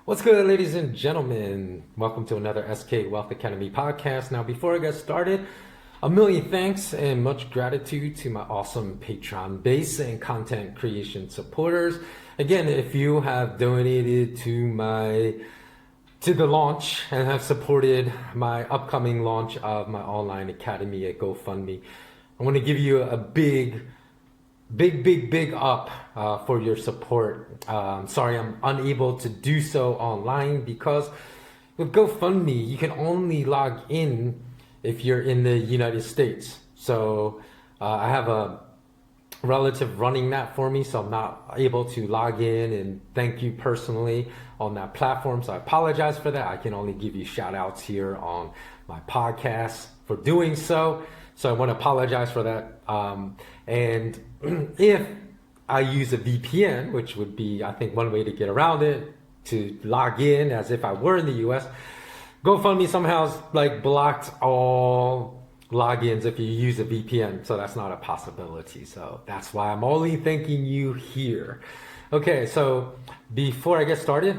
What's good, ladies and gentlemen? Welcome to another SK Wealth Academy podcast. Now, before I get started, a million thanks and much gratitude to my awesome Patreon base and content creation supporters. Again, if you have donated to the launch and have supported my upcoming launch of my online academy at GoFundMe, I want to give you a big up for your support. Sorry, I'm unable to do so online because with GoFundMe, you can only log in if you're in the United States. So I have a relative running that for me, so I'm not able to log in and thank you personally on that platform. So I apologize for that. I can only give you shout outs here on my podcast for doing so. So I want to apologize for that. And if I use a VPN, which would be, I think, one way to get around it, to log in as if I were in the US, GoFundMe somehow blocked all logins if you use a VPN. So that's not a possibility. So that's why I'm only thanking you here. Okay, so before I get started,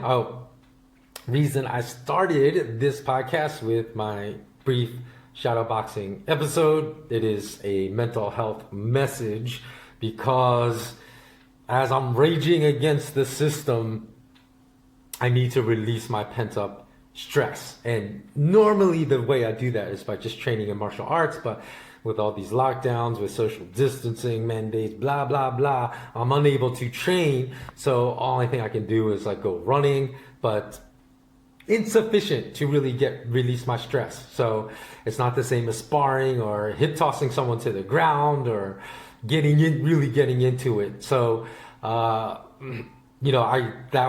reason I started this podcast with my brief shadowboxing episode, it is a mental health message because as I'm raging against the system, I need to release my pent up stress. And normally the way I do that is by just training in martial arts, but with all these lockdowns, with social distancing mandates, blah, blah, blah, I'm unable to train. So all I think I can do is go running, but insufficient to really release my stress. So it's not the same as sparring or hip tossing someone to the ground or really getting into it. So that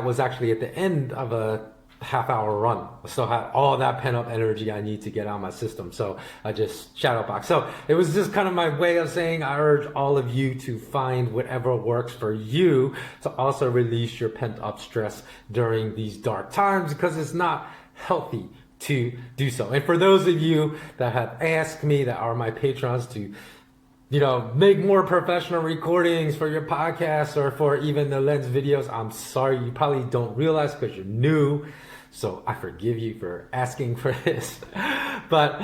was actually at the end of a half-hour run. I still had all that pent-up energy I need to get out of my system. So I just shadowbox. So it was just kind of my way of saying I urge all of you to find whatever works for you to also release your pent-up stress during these dark times, because it's not healthy to do so. And for those of you that have asked me, that are my patrons, to make more professional recordings for your podcasts or for even the Lens videos, I'm sorry, you probably don't realize because you're new. So I forgive you for asking for this. But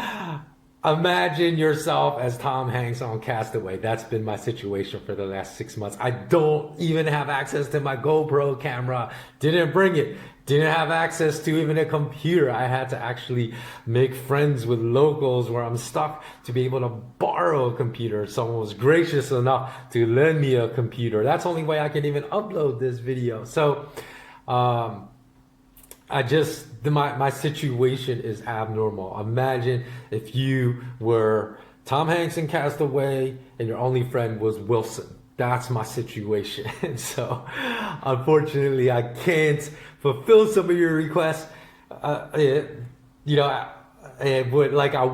imagine yourself as Tom Hanks on Castaway. That's been my situation for the last 6 months. I don't even have access to my GoPro camera. Didn't bring it. Didn't have access to even a computer. I had to actually make friends with locals where I'm stuck to be able to borrow a computer. Someone was gracious enough to lend me a computer. That's the only way I can even upload this video. So my situation is abnormal. Imagine if you were Tom Hanks in Castaway and your only friend was Wilson. That's my situation. So unfortunately, I can't fulfill some of your requests. I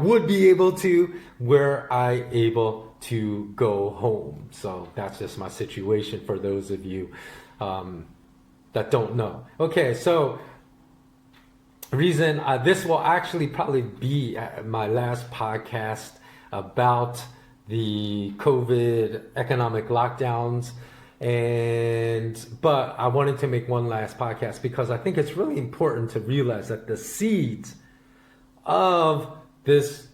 would be able to, were I able to go home. So that's just my situation for those of you that don't know. Okay, so reason this will actually probably be my last podcast about the COVID economic lockdowns, but I wanted to make one last podcast because I think it's really important to realize that the seeds of this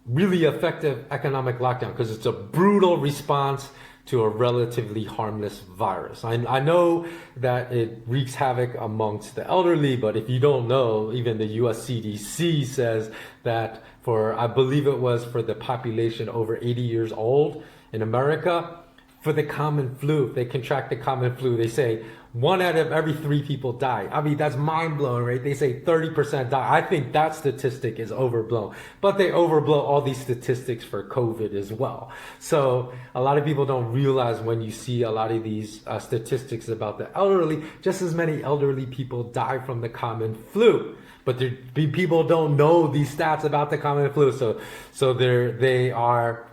really effective economic lockdown, because it's a brutal response to a relatively harmless virus. I know that it wreaks havoc amongst the elderly, but if you don't know, even the US CDC says that I believe it was for the population over 80 years old in America, for the common flu, if they contract the common flu, they say 1 out of every 3 people die. I mean, that's mind blowing, right? They say 30% die. I think that statistic is overblown, but they overblow all these statistics for COVID as well. So a lot of people don't realize when you see a lot of these statistics about the elderly, just as many elderly people die from the common flu. But people don't know these stats about the common flu. So they are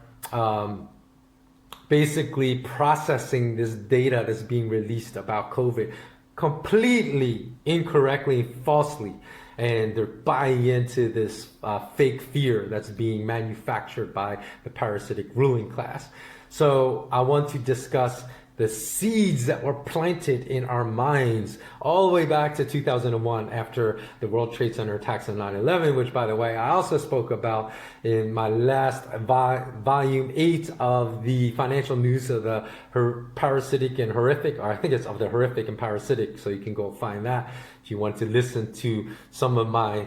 basically processing this data that's being released about COVID completely incorrectly, falsely, and they're buying into this fake fear that's being manufactured by the parasitic ruling class. So I want to discuss the seeds that were planted in our minds all the way back to 2001 after the World Trade Center attacks on 9/11, which, by the way, I also spoke about in my last volume 8 of the financial news of the parasitic and horrific, or I think it's of the horrific and parasitic, so you can go find that if you want to listen to some of my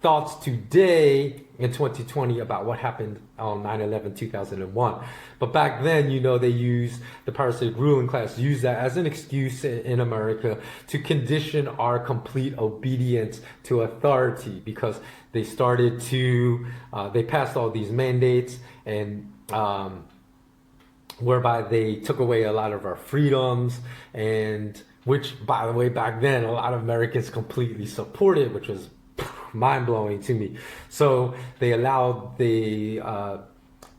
thoughts today in 2020 about what happened on 9/11 2001. But back then, they used the parasitic ruling class, used that as an excuse in America to condition our complete obedience to authority, because they started to, they passed all these mandates and whereby they took away a lot of our freedoms, and which, by the way, back then, a lot of Americans completely supported, which was mind-blowing to me. So they allowed the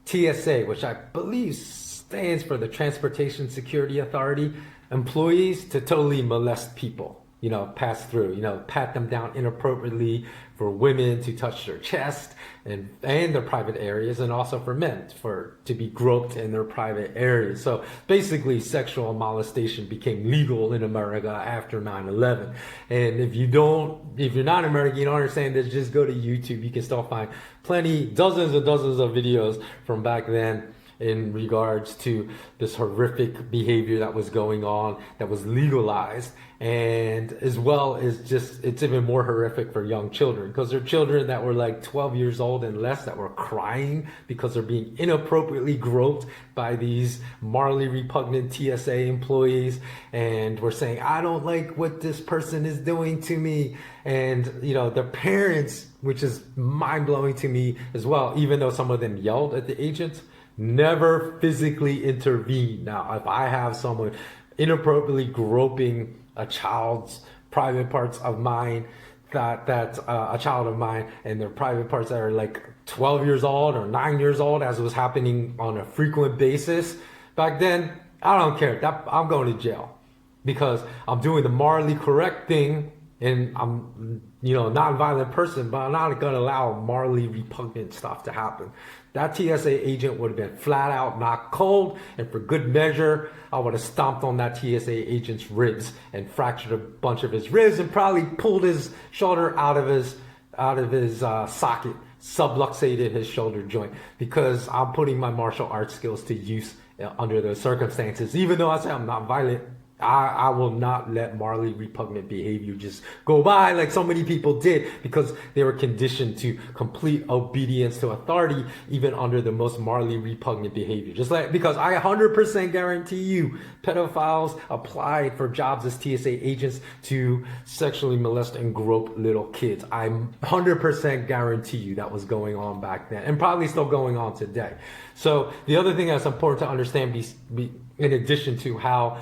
TSA, which I believe stands for the Transportation Security Authority, employees to totally molest people, pass through, pat them down inappropriately, for women to touch their chest and their private areas, and also for men to be groped in their private areas. So basically sexual molestation became legal in America after 9/11. And if you're not American, you don't understand this, just go to YouTube. You can still find dozens and dozens of videos from back then in regards to this horrific behavior that was going on, that was legalized, and as well as just, it's even more horrific for young children, because they're children that were like 12 years old and less that were crying because they're being inappropriately groped by these morally repugnant TSA employees, and we're saying, I don't like what this person is doing to me. And their parents, which is mind-blowing to me as well, even though some of them yelled at the agents, never physically intervene. Now, if I have someone inappropriately groping a child's private parts of mine, that's a child of mine, and their private parts that are like 12 years old or 9 years old, as was happening on a frequent basis back then, I don't care. I'm going to jail because I'm doing the morally correct thing, and I'm, not a violent person, but I'm not going to allow morally repugnant stuff to happen. That TSA agent would have been flat out knocked cold, and for good measure, I would have stomped on that TSA agent's ribs and fractured a bunch of his ribs and probably pulled his shoulder out of his socket, subluxated his shoulder joint, because I'm putting my martial arts skills to use under those circumstances. Even though I say I'm not violent, I will not let morally repugnant behavior just go by like so many people did, because they were conditioned to complete obedience to authority, even under the most morally repugnant behavior. Because I 100% guarantee you, pedophiles applied for jobs as TSA agents to sexually molest and grope little kids. I 100% guarantee you that was going on back then, and probably still going on today. So the other thing that's important to understand, in addition to how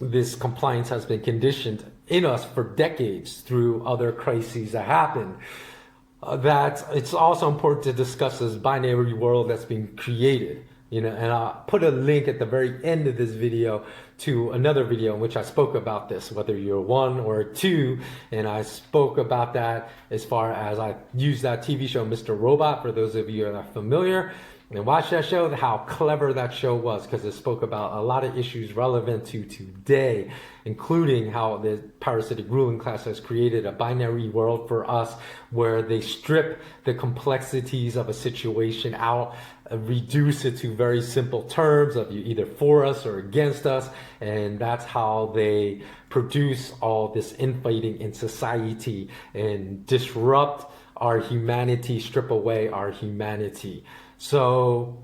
this compliance has been conditioned in us for decades through other crises that happened, that it's also important to discuss this binary world that's been created. And I'll put a link at the very end of this video to another video in which I spoke about this, whether you're 1 or 2, and I spoke about that as far as I used that TV show, Mr. Robot, for those of you who are familiar. And watch that show, how clever that show was, because it spoke about a lot of issues relevant to today, including how the parasitic ruling class has created a binary world for us, where they strip the complexities of a situation out, reduce it to very simple terms of you either for us or against us, and that's how they produce all this infighting in society and disrupt our humanity, strip away our humanity. So,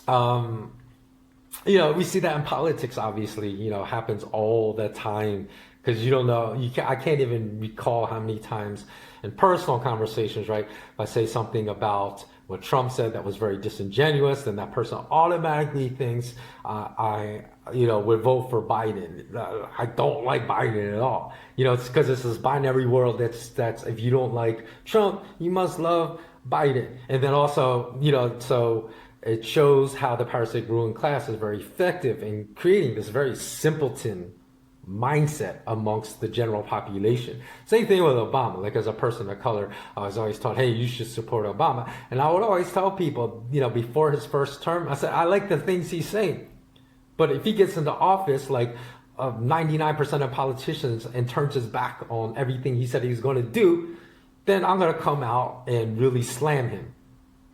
we see that in politics, obviously, happens all the time, because you don't know, I can't even recall how many times in personal conversations, right, if I say something about what Trump said that was very disingenuous, then that person automatically thinks I would vote for Biden. I don't like Biden at all. It's because it's this binary world that's if you don't like Trump, you must love Biden. And then also, so it shows how the parasitic ruling class is very effective in creating this very simpleton mindset amongst the general population. Same thing with Obama. Like, as a person of color, I was always taught, hey, you should support Obama. And I would always tell people, before his first term, I said, I like the things he's saying. But if he gets into office, like 99% of politicians, and turns his back on everything he said he was going to do, then I'm going to come out and really slam him,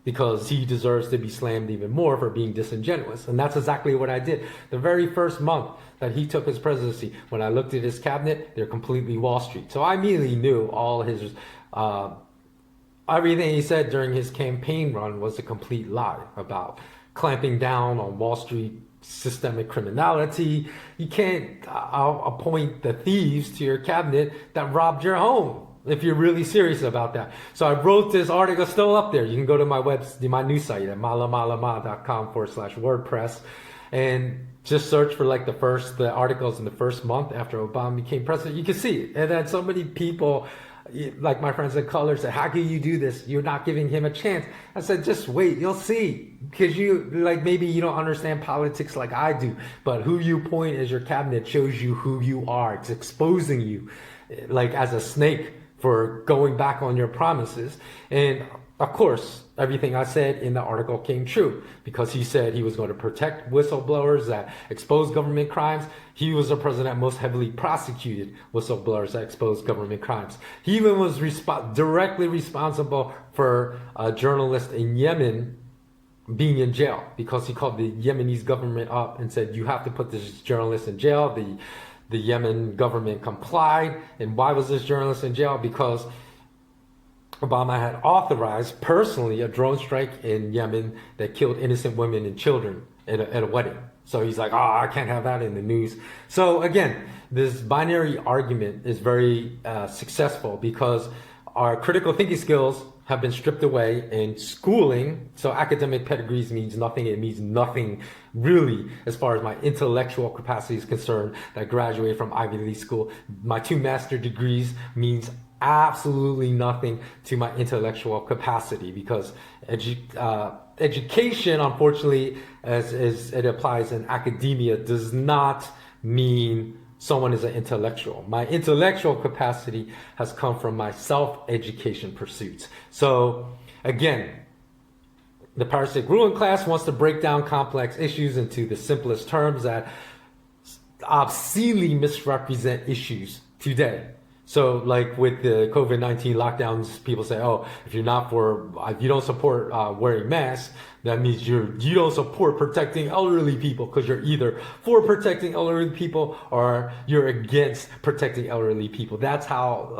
because he deserves to be slammed even more for being disingenuous. And that's exactly what I did. The very first month that he took his presidency, when I looked at his cabinet, they're completely Wall Street. So I immediately knew all his, everything he said during his campaign run was a complete lie about clamping down on Wall Street systemic criminality. You can't appoint the thieves to your cabinet that robbed your home, if you're really serious about that. So I wrote this article, still up there. You can go to my news site at malamalama.com/WordPress and just search for like the articles in the first month after Obama became president. You can see it. And then so many people, like my friends of color, said, how can you do this? You're not giving him a chance. I said, just wait, you'll see. Because maybe you don't understand politics like I do, but who you point as your cabinet shows you who you are. It's exposing you like as a snake for going back on your promises. And of course, everything I said in the article came true, because he said he was going to protect whistleblowers that expose government crimes. He was the president that most heavily prosecuted whistleblowers that exposed government crimes. He even was directly responsible for a journalist in Yemen being in jail, because he called the Yemenese government up and said, you have to put this journalist in jail. The Yemen government complied. And why was this journalist in jail? Because Obama had authorized personally a drone strike in Yemen that killed innocent women and children at a wedding. So he's like, I can't have that in the news. So again, this binary argument is very successful, because our critical thinking skills have been stripped away in schooling. So academic pedigrees means nothing. It means nothing really as far as my intellectual capacity is concerned. I graduated from Ivy League school. My 2 master's degrees means absolutely nothing to my intellectual capacity, because education, unfortunately, as it applies in academia, does not mean someone is an intellectual. My intellectual capacity has come from my self-education pursuits. So again, the parasitic ruling class wants to break down complex issues into the simplest terms that obscenely misrepresent issues today. So like with the COVID-19 lockdowns, people say, if you don't support wearing masks, that means you don't support protecting elderly people, because you're either for protecting elderly people or you're against protecting elderly people. That's how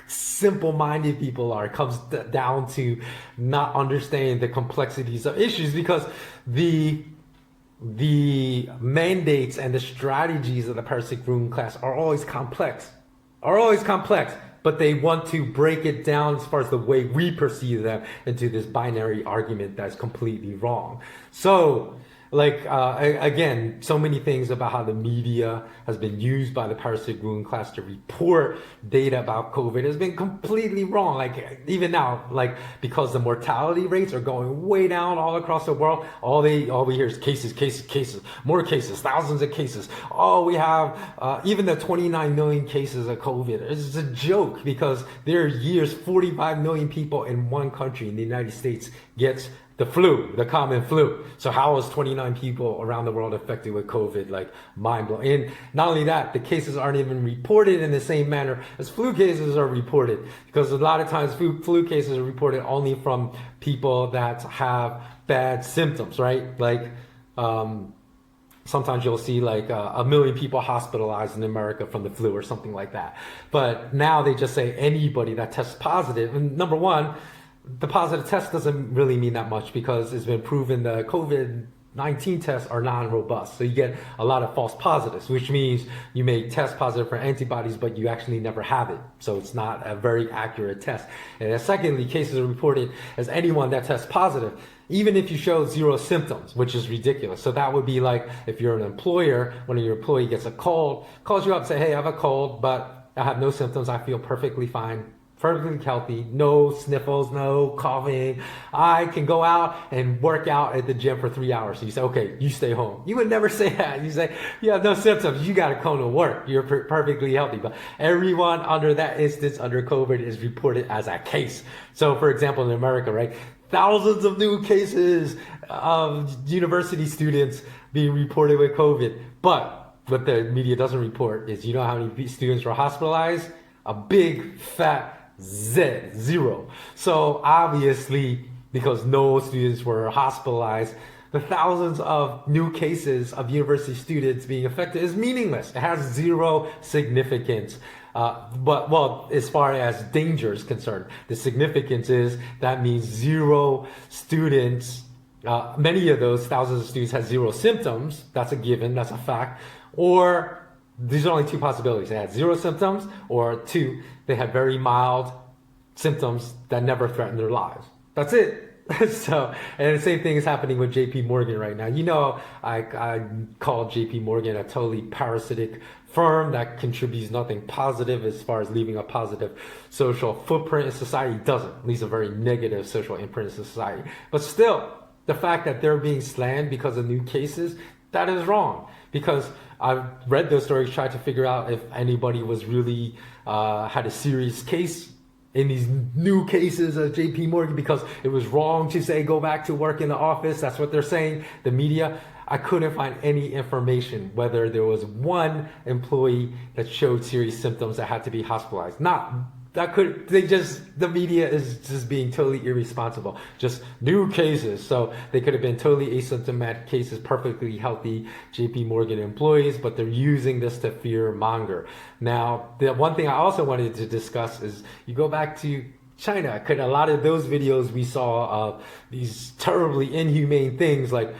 simple-minded people are. It comes down to not understanding the complexities of issues, because the mandates and the strategies of the parasitic ruling class are always complex, but they want to break it down as far as the way we perceive them into this binary argument that's completely wrong. So again, so many things about how the media has been used by the parasitic ruling class to report data about COVID has been completely wrong. Even now, because the mortality rates are going way down all across the world, all we hear is cases, more cases, thousands of cases. We have even the 29 million cases of COVID. It's a joke, because there are years 45 million people in one country in the United States gets the flu, the common flu. So how is 29 people around the world affected with COVID? Mind blowing. And not only that, the cases aren't even reported in the same manner as flu cases are reported, because a lot of times flu cases are reported only from people that have bad symptoms, right? Sometimes you'll see 1 million people hospitalized in America from the flu or something like that. But now they just say anybody that tests positive. And number one, the positive test doesn't really mean that much, because it's been proven the COVID-19 tests are non-robust. So you get a lot of false positives, which means you may test positive for antibodies, but you actually never have it. So it's not a very accurate test. And then secondly, cases are reported as anyone that tests positive, even if you show 0 symptoms, which is ridiculous. So that would be like if you're an employer, one of your employee gets a cold, calls you up and say, hey, I have a cold, but I have no symptoms. I feel perfectly fine. perfectly healthy, no sniffles, no coughing. I can go out and work out at the gym for 3 hours. So you say, okay, you stay home. You would never say that. You say, you have no symptoms. You got to come to work. You're perfectly healthy. But everyone under that instance under COVID is reported as a case. So for example, in America, right? Thousands of new cases of university students being reported with COVID. But what the media doesn't report is, you know how many students were hospitalized? A big fat zero. So obviously, because no students were hospitalized, the thousands of new cases of university students being affected is meaningless. It has zero significance. But well, as far as danger is concerned, the significance is that means zero students, many of those thousands of students had zero symptoms. That's a given, that's a fact. Or these are only two possibilities. They had zero symptoms, or two, they had very mild symptoms that never threatened their lives. That's it. So, and the same thing is happening with JP Morgan right now. You know, I call JP Morgan a totally parasitic firm that contributes nothing positive as far as leaving a positive social footprint in society. It doesn't, leaves a very negative social imprint in society. But still, the fact that they're being slammed because of new cases, that is wrong. Because I've read those stories, tried to figure out if anybody was really had a serious case in these new cases of JP Morgan, because it was wrong to say go back to work in the office. That's what they're saying, the media. I couldn't find any information whether there was one employee that showed serious symptoms that had to be hospitalized. The media is just being totally irresponsible. Just new cases. So they could have been totally asymptomatic cases, perfectly healthy JP Morgan employees, but they're using this to fear monger. Now, the one thing I also wanted to discuss is you go back to China. Could a lot of those videos we saw of these terribly inhumane things like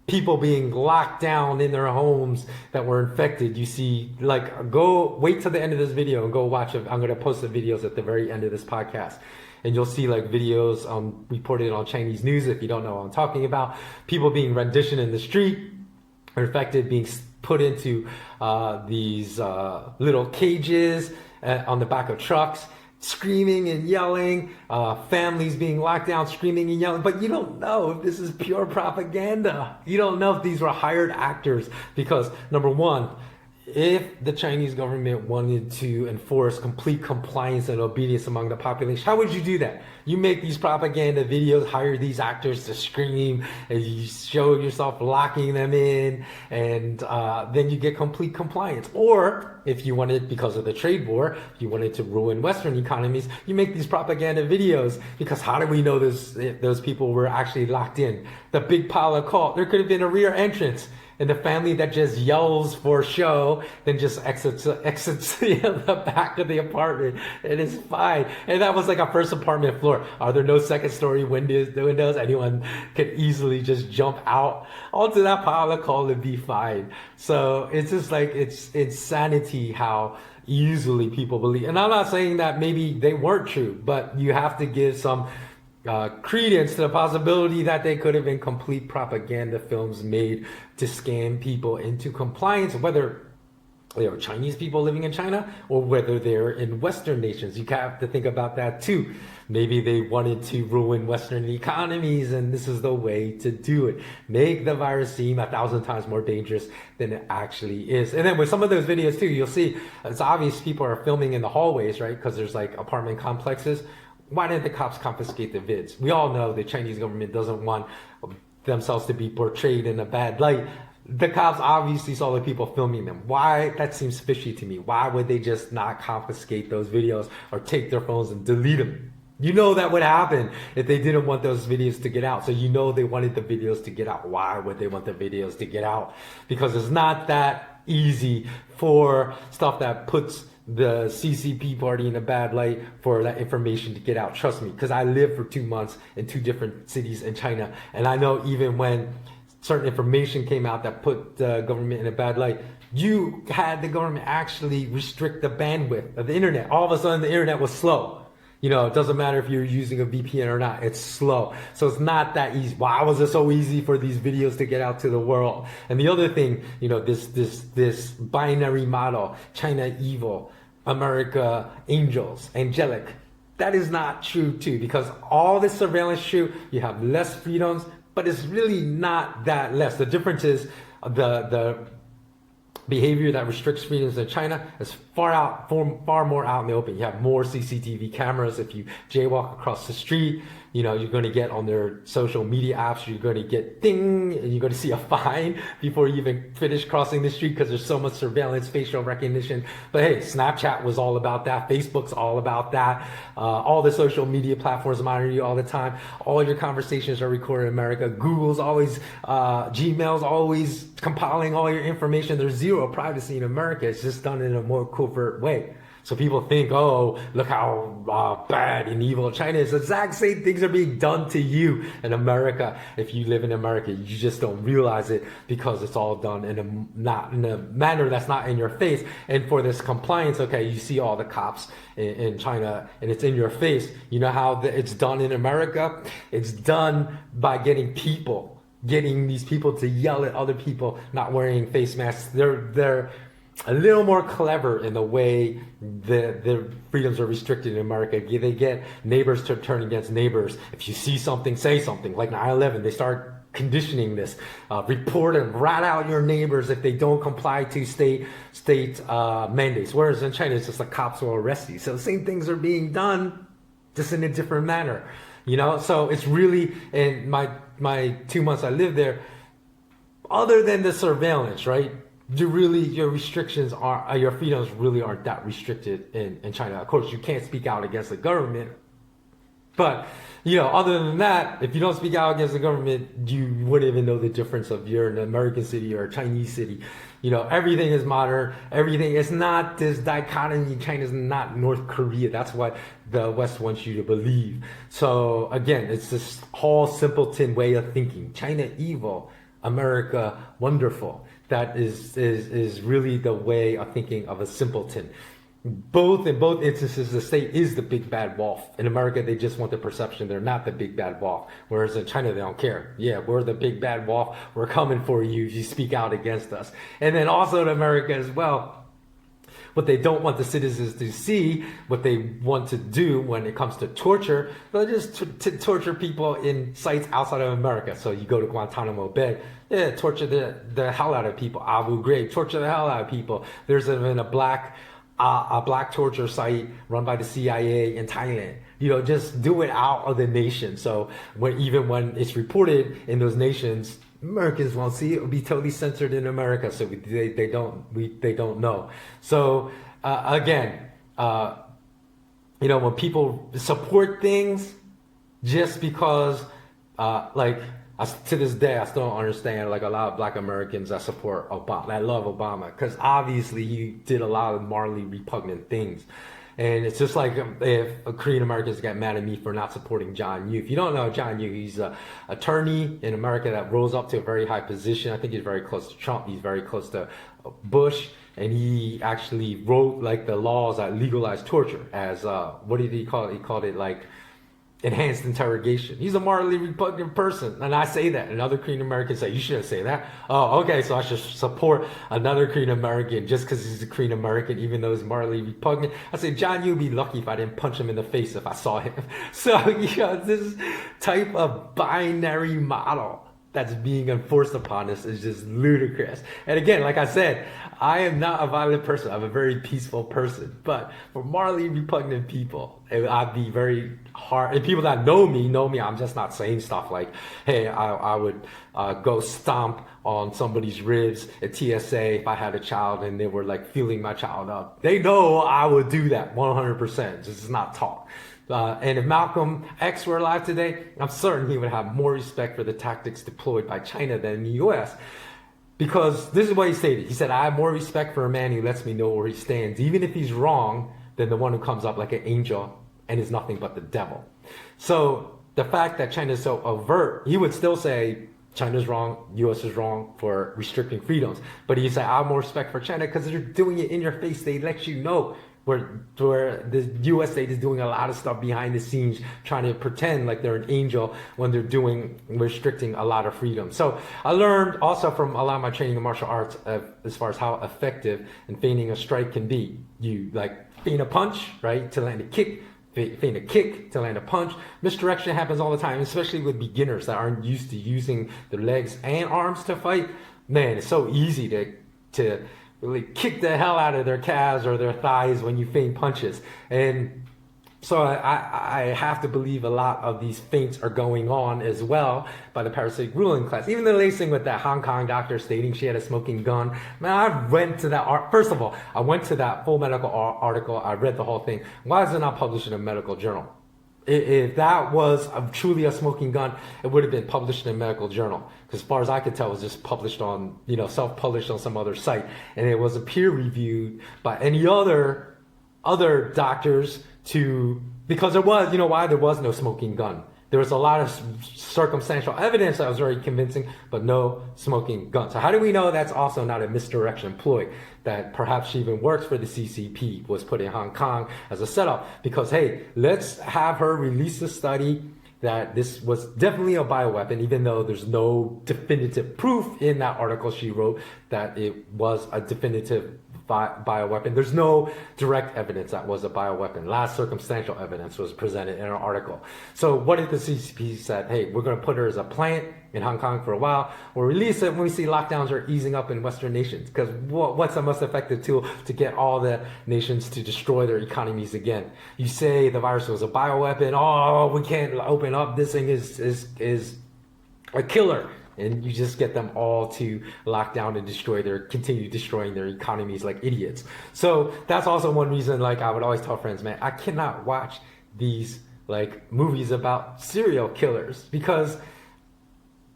people being locked down in their homes that were infected. You see, like, go wait till the end of this video and go watch it. I'm going to post the videos at the very end of this podcast. And you'll see like videos reported on Chinese news if you don't know what I'm talking about. People being renditioned in the street, infected, being put into these little cages on the back of trucks, screaming and yelling, families being locked down, screaming and yelling. But you don't know if this is pure propaganda. You don't know if these were hired actors, because number one, if the Chinese government wanted to enforce complete compliance and obedience among the population, how would you do that? You make these propaganda videos, hire these actors to scream, and you show yourself locking them in, and then you get complete compliance. Or if you wanted, because of the trade war, if you wanted to ruin Western economies, you make these propaganda videos, because how do we know those people were actually locked in? The big pile of call, there could have been a rear entrance. And the family that just yells for show, then just exits the back of the apartment. It is fine. And that was like a first apartment floor. Are there no second story windows? Anyone could easily just jump out onto that pile of coal and be fine. So it's just like, it's insanity how easily people believe. And I'm not saying that maybe they weren't true, but you have to give some credence to the possibility that they could have been complete propaganda films made to scam people into compliance, whether they are Chinese people living in China or whether they're in Western nations. You have to think about that too. Maybe they wanted to ruin Western economies, and this is the way to do it. Make the virus seem 1,000 times more dangerous than it actually is. And then with some of those videos too, you'll see it's obvious people are filming in the hallways, right? Because there's like apartment complexes. Why didn't the cops confiscate the vids? We all know the Chinese government doesn't want themselves to be portrayed in a bad light. The cops obviously saw the people filming them. Why? That seems fishy to me. Why would they just not confiscate those videos or take their phones and delete them? You know that would happen if they didn't want those videos to get out. So you know they wanted the videos to get out. Why would they want the videos to get out? Because it's not that easy for stuff that puts the CCP party in a bad light for that information to get out. Trust me, because I lived for 2 months in 2 different cities in China. And I know even when certain information came out that put the government in a bad light, you had the government actually restrict the bandwidth of the internet. All of a sudden the internet was slow. You know, it doesn't matter if you're using a VPN or not, it's slow. So it's not that easy. Why was it so easy for these videos to get out to the world? And the other thing, you know, this binary model, China evil, America angels, angelic. That is not true too, because all this surveillance true, you have less freedoms, but it's really not that less. The difference is the behavior that restricts freedoms in China is far more out in the open. You have more CCTV cameras. If you jaywalk across the street, you know, you're going to get on their social media apps, you're going to get ding, and you're going to see a fine before you even finish crossing the street because there's so much surveillance, facial recognition. But hey, Snapchat was all about that. Facebook's all about that. All the social media platforms monitor you all the time. All your conversations are recorded in America. Google's always, Gmail's always compiling all your information. There's zero privacy in America. It's just done in a more covert way. So people think, oh, look how bad and evil China is. The exact same things are being done to you in America. If you live in America, you just don't realize it because it's all done in a manner that's not in your face. And for this compliance, okay, you see all the cops in China and it's in your face. You know how it's done in America? It's done by getting these people to yell at other people not wearing face masks. They're a little more clever in the way the freedoms are restricted in America. They get neighbors to turn against neighbors. If you see something, say something. Like 9/11, they start conditioning this. Report and rat out your neighbors if they don't comply to state mandates. Whereas in China, it's just the cops will arrest you. So the same things are being done, just in a different manner. You know, so it's really, in my 2 months I lived there, other than the surveillance, right? Your restrictions are, your freedoms really aren't that restricted in China. Of course, you can't speak out against the government, but you know, other than that, if you don't speak out against the government, you wouldn't even know the difference of you're in an American city or a Chinese city. You know, everything is modern. Everything is not this dichotomy. China's not North Korea. That's what the West wants you to believe. So again, it's this whole simpleton way of thinking. China evil, America wonderful. That is really the way of thinking of a simpleton. In both instances, the state is the big bad wolf. In America, they just want the perception they're not the big bad wolf. Whereas in China, they don't care. Yeah, we're the big bad wolf. We're coming for you if you speak out against us. And then also in America as well, what they don't want the citizens to see, what they want to do when it comes to torture, they'll just to torture people in sites outside of America. So you go to Guantanamo Bay, yeah, torture the hell out of people. Abu Ghraib, torture the hell out of people. There's even a black torture site run by the CIA in Thailand. You know, just do it out of the nation. So even when it's reported in those nations, Americans won't see it. It will be totally censored in America, so they don't know. So again, you know, when people support things just because, to this day, I still don't understand like a lot of Black Americans that support Obama, that love Obama, because obviously he did a lot of morally repugnant things. And it's just like if Korean Americans get mad at me for not supporting John Yoo. If you don't know John Yoo, he's an attorney in America that rose up to a very high position. I think he's very close to Trump. He's very close to Bush. And he actually wrote like the laws that legalize torture as, what did he call it? He called it like enhanced interrogation. He's a morally repugnant person. And I say that. And other Korean Americans say, you shouldn't say that. Oh, okay. So I should support another Korean American just because he's a Korean American, even though he's morally repugnant. I say, John, you'd be lucky if I didn't punch him in the face if I saw him. So, you know, this type of binary model that's being enforced upon us is just ludicrous. And again, like I said, I am not a violent person. I'm a very peaceful person. But for morally repugnant people, I'd be very hard. And people that know me, I'm just not saying stuff like, hey, I would go stomp on somebody's ribs at TSA if I had a child and they were like feeling my child up. They know I would do that 100%. This is not talk. And if Malcolm X were alive today, I'm certain he would have more respect for the tactics deployed by China than the US. Because this is what he stated. He said, I have more respect for a man who lets me know where he stands, even if he's wrong, than the one who comes up like an angel and is nothing but the devil. So the fact that China is so overt, he would still say China's wrong, US is wrong for restricting freedoms. But he said, I have more respect for China because they're doing it in your face. They let you know where the US state is doing a lot of stuff behind the scenes, trying to pretend like they're an angel when they're restricting a lot of freedom. So I learned also from a lot of my training in martial arts as far as how effective and feigning a strike can be. You like feign a punch, right, to land a kick, feign a kick to land a punch. Misdirection happens all the time, especially with beginners that aren't used to using their legs and arms to fight. Man, it's so easy to really kick the hell out of their calves or their thighs when you feign punches. And so I have to believe a lot of these feints are going on as well by the parasitic ruling class. Even the lacing with that Hong Kong doctor stating she had a smoking gun. Man, I went to that first of all, I went to that full medical article. I read the whole thing. Why is it not published in a medical journal? If that was truly a smoking gun, it would have been published in a medical journal. Because as far as I could tell, it was just published on, self-published on some other site. And it wasn't peer-reviewed by any other doctors because there was, why there was no smoking gun. There was a lot of circumstantial evidence that was very convincing, but no smoking gun. So how do we know that's also not a misdirection ploy? That perhaps she even works for the CCP, was put in Hong Kong as a setup. Because, hey, let's have her release the study that this was definitely a bioweapon, even though there's no definitive proof in that article she wrote that it was a definitive bioweapon. There's no direct evidence that was a bioweapon. Last circumstantial evidence was presented in an article. So what if the CCP said, hey, we're going to put her as a plant in Hong Kong for a while, we'll release it when we see lockdowns are easing up in Western nations? Because what's the most effective tool to get all the nations to destroy their economies again? You say the virus was a bioweapon, oh, we can't open up, this thing is a killer. And you just get them all to lock down and continue destroying their economies like idiots. So that's also one reason, I would always tell friends, man, I cannot watch these movies about serial killers, because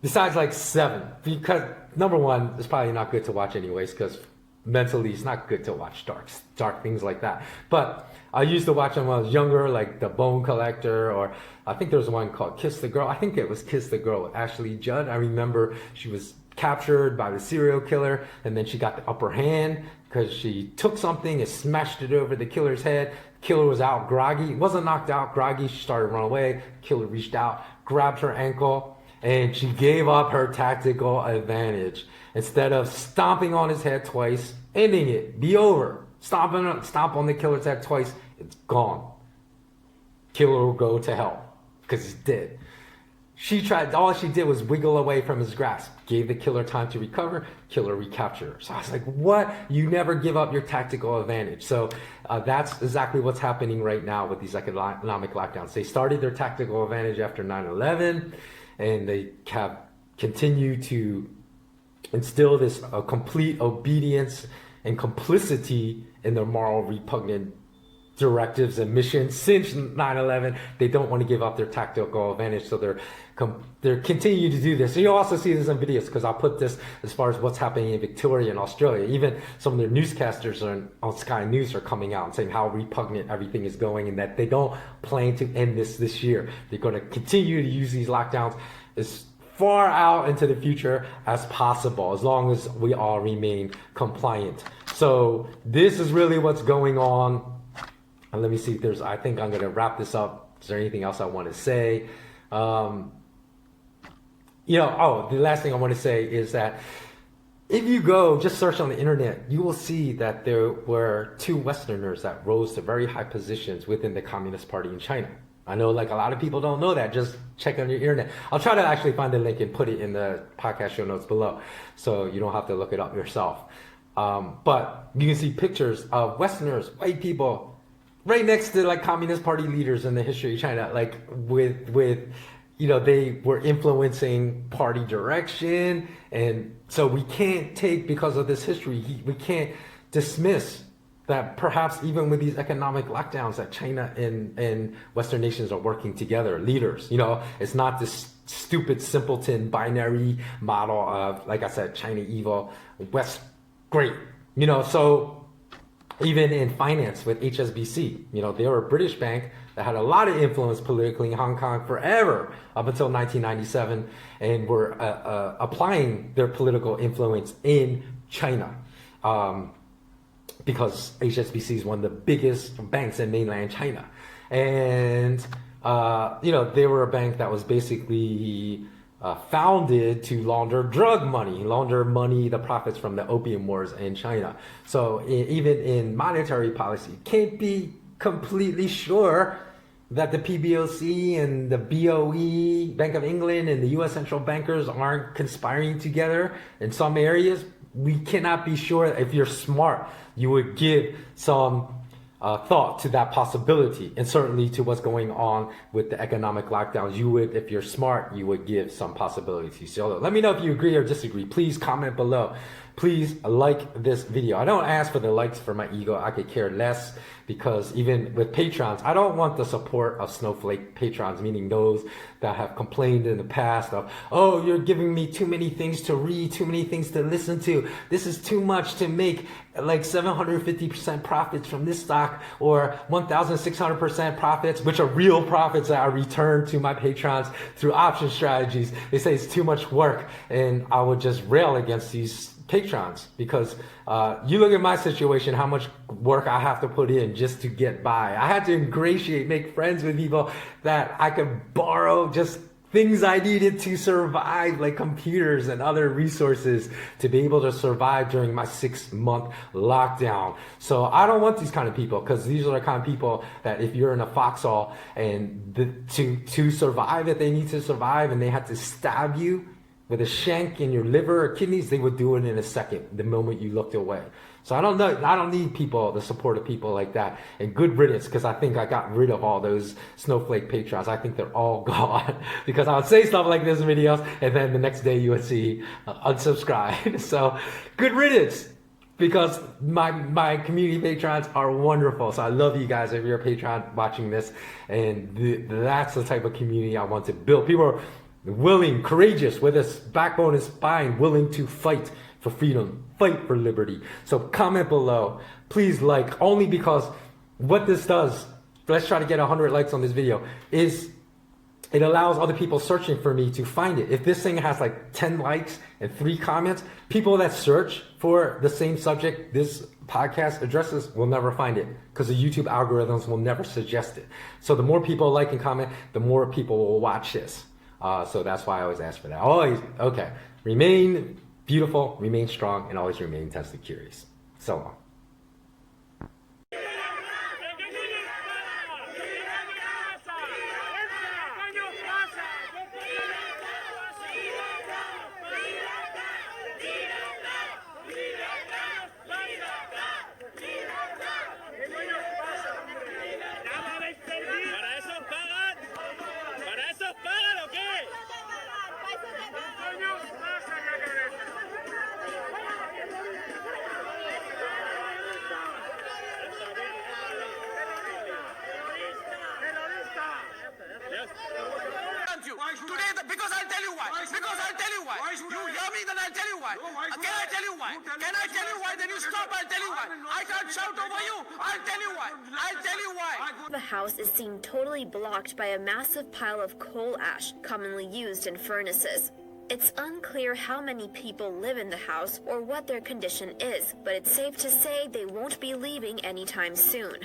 besides Seven, because number one, it's probably not good to watch anyways, because mentally it's not good to watch dark things like that. But I used to watch them when I was younger, like The Bone Collector, or I think there was one called Kiss the Girl. I think it was Kiss the Girl with Ashley Judd. I remember she was captured by the serial killer, and then she got the upper hand because she took something and smashed it over the killer's head. The killer was out groggy. He wasn't knocked out groggy. She started to run away. The killer reached out, grabbed her ankle, and she gave up her tactical advantage. Instead of stomping on his head twice, ending it, be over. Stomp on the killer's head twice, it's gone. Killer will go to hell because he's dead. All she did was wiggle away from his grasp, gave the killer time to recover, killer recaptured her. So I was like, what? You never give up your tactical advantage. So that's exactly what's happening right now with these economic lockdowns. They started their tactical advantage after 9/11, and they have continued to instill this complete obedience and complicity in their moral repugnant directives and missions since 9/11. They don't want to give up their tactical advantage, so they're continuing to do this. So you'll also see this in videos, because I'll put this as far as what's happening in Victoria and Australia. Even some of their newscasters on Sky News are coming out and saying how repugnant everything is going, and that they don't plan to end this year. They're going to continue to use these lockdowns as far out into the future as possible, as long as we all remain compliant. So this is really what's going on. And let me see if I think I'm going to wrap this up. Is there anything else I want to say? The last thing I want to say is that if you go just search on the internet, you will see that there were 2 Westerners that rose to very high positions within the Communist Party in China. I know a lot of people don't know that. Just check on your internet. I'll try to actually find the link and put it in the podcast show notes below, so you don't have to look it up yourself. But you can see pictures of Westerners, white people, right next to Communist Party leaders in the history of China, with they were influencing party direction. And so we can't take, because of this history, we can't dismiss that perhaps even with these economic lockdowns that China and Western nations are working together, leaders. It's not this stupid simpleton binary model of, like I said, China evil, West great. So even in finance with HSBC, they were a British bank that had a lot of influence politically in Hong Kong forever, up until 1997, and were applying their political influence in China. Because HSBC is one of the biggest banks in mainland China. And, they were a bank that was basically founded to launder money, the profits from the opium wars in China. So even in monetary policy, you can't be completely sure that the PBOC and the BOE, Bank of England, and the US central bankers aren't conspiring together in some areas, we cannot be sure. If you're smart, you would give some thought to that possibility, and certainly to what's going on with the economic lockdowns. You would, if you're smart, you would give some possibilities. So let me know if you agree or disagree. Please comment below. Please like this video. I don't ask for the likes for my ego. I could care less, because even with patrons, I don't want the support of snowflake patrons, meaning those that have complained in the past of, oh, you're giving me too many things to read, too many things to listen to. This is too much to make like 750% profits from this stock, or 1,600% profits, which are real profits that I return to my patrons through option strategies. They say it's too much work, and I would just rail against these patrons, because you look at my situation, how much work I have to put in just to get by. I had to ingratiate, make friends with people that I could borrow just things I needed to survive, like computers and other resources, to be able to survive during my 6-month lockdown. So I don't want these kind of people, because these are the kind of people that if you're in a foxhole and to survive it, they need to survive, and they have to stab you with a shank in your liver or kidneys, they would do it in a second, the moment you looked away. So I don't need people, the support of people like that. And good riddance, because I think I got rid of all those snowflake patrons. I think they're all gone, because I would say stuff like this in videos, and then the next day you would see unsubscribe. So good riddance, because my community patrons are wonderful. So I love you guys if you're a patron watching this. And that's the type of community I want to build. People are willing, courageous, with a backbone and spine, willing to fight for freedom, fight for liberty. So comment below, please like, only because what this does, let's try to get 100 likes on this video, is it allows other people searching for me to find it. If this thing has like 10 likes and 3 comments, people that search for the same subject this podcast addresses will never find it, because the YouTube algorithms will never suggest it. So the more people like and comment, the more people will watch this. So that's why I always ask for that. Always, okay. Remain beautiful, remain strong, and always remain intensely curious. So long. Today, because I'll tell you why. Because I'll tell you why. You hear me, then I'll tell you why. Can I tell you why? Can I tell you why? Then you stop, I'll tell you why. I can't shout over you. I'll tell you why. I'll tell you why. The house is seen totally blocked by a massive pile of coal ash, commonly used in furnaces. It's unclear how many people live in the house or what their condition is, but it's safe to say they won't be leaving anytime soon.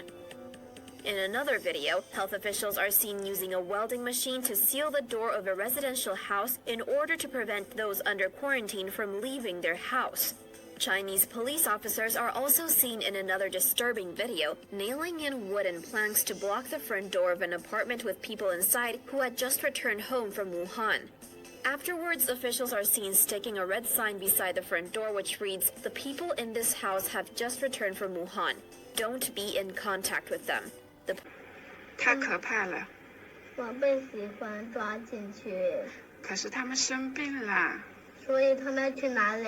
In another video, health officials are seen using a welding machine to seal the door of a residential house in order to prevent those under quarantine from leaving their house. Chinese police officers are also seen in another disturbing video, nailing in wooden planks to block the front door of an apartment with people inside who had just returned home from Wuhan. Afterwards, officials are seen sticking a red sign beside the front door which reads, "The people in this house have just returned from Wuhan. Don't be in contact with them." 太可怕了。我被喜欢抓进去。可是他们生病了。所以他们要去哪里？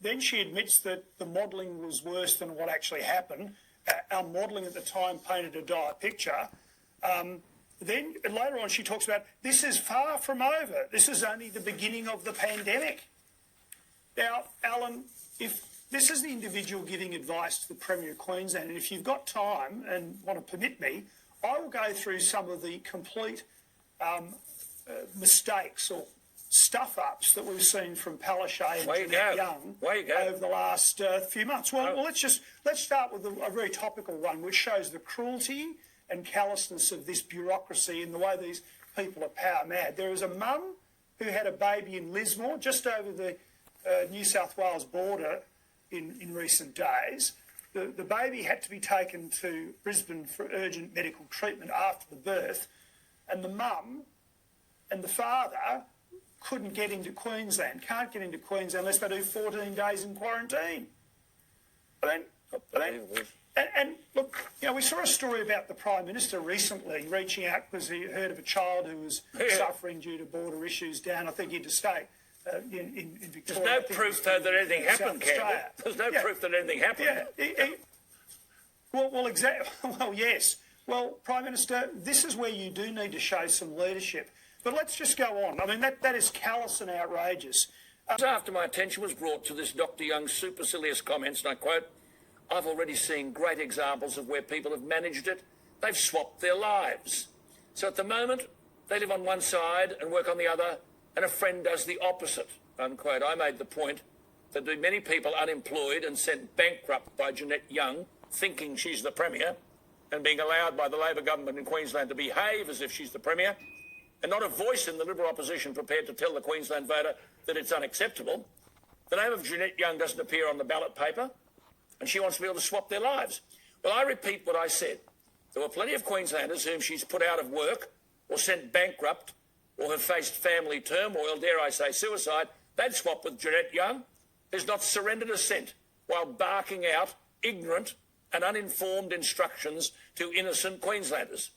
Then she admits that the modelling was worse than what actually happened. Our modelling at the time painted a dire picture. Then later on she talks about this is far from over. This is only the beginning of the pandemic. Now, Alan, if this is the individual giving advice to the Premier of Queensland, and if you've got time and want to permit me, I will go through some of the complete mistakes or stuff-ups that we've seen from Palaszczuk and Jeanette Young over the last few months. Well, let's start with a very topical one, which shows the cruelty and callousness of this bureaucracy and the way these people are power mad. There is a mum who had a baby in Lismore, just over the New South Wales border in recent days. The baby had to be taken to Brisbane for urgent medical treatment after the birth, and the mum and the father couldn't get into Queensland, can't get into Queensland unless they do 14 days in quarantine. And look, we saw a story about the Prime Minister recently reaching out because he heard of a child who was suffering due to border issues down, I think, interstate in Victoria. There's no proof, though, that anything happened, Campbell. There's no proof that anything happened. Well, yes. Well, Prime Minister, this is where you do need to show some leadership. But let's just go on. I mean, that is callous and outrageous. After my attention was brought to this Dr. Young's supercilious comments, and I quote, "I've already seen great examples of where people have managed it. They've swapped their lives. So at the moment, they live on one side and work on the other, and a friend does the opposite," unquote. I made the point that there are many people unemployed and sent bankrupt by Jeanette Young, thinking she's the Premier, and being allowed by the Labor government in Queensland to behave as if she's the Premier, and not a voice in the Liberal opposition prepared to tell the Queensland voter that it's unacceptable. The name of Jeanette Young doesn't appear on the ballot paper, and she wants to be able to swap their lives. Well, I repeat what I said. There were plenty of Queenslanders whom she's put out of work or sent bankrupt or have faced family turmoil, dare I say suicide. They'd swap with Jeanette Young, who's not surrendered a cent while barking out ignorant and uninformed instructions to innocent Queenslanders.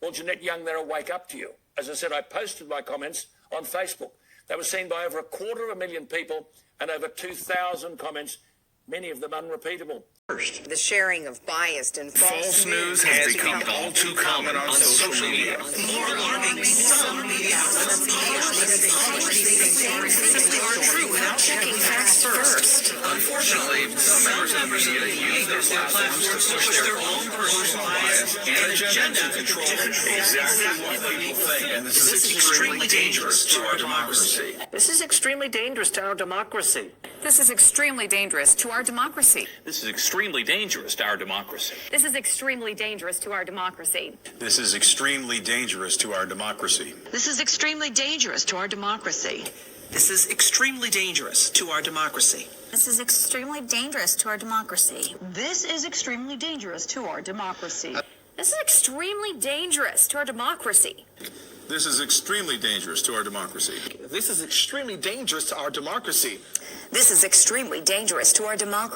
Well, Jeanette Young, they're a wake up to you. As I said, I posted my comments on Facebook. They were seen by over 250,000 people and over 2,000 comments, many of them unrepeatable. The sharing of biased and false news has become all too common on social media. More alarming, some media outlets simply aren't true without checking facts first. Unfortunately, some members of the media use their platforms to push their own personal bias and agenda to control exactly what people think. And this is extremely dangerous to our democracy. This is extremely dangerous to our democracy. This is extremely dangerous to our democracy. This is extremely dangerous to our democracy. This is extremely dangerous to our democracy. This is extremely dangerous to our democracy. This is extremely dangerous to our democracy. This is extremely dangerous to our democracy. This is extremely dangerous to our democracy. This is extremely dangerous to our democracy. This is extremely dangerous to our democracy. This is extremely dangerous to our democracy. This is extremely dangerous to our democracy. This is extremely dangerous to our democracy.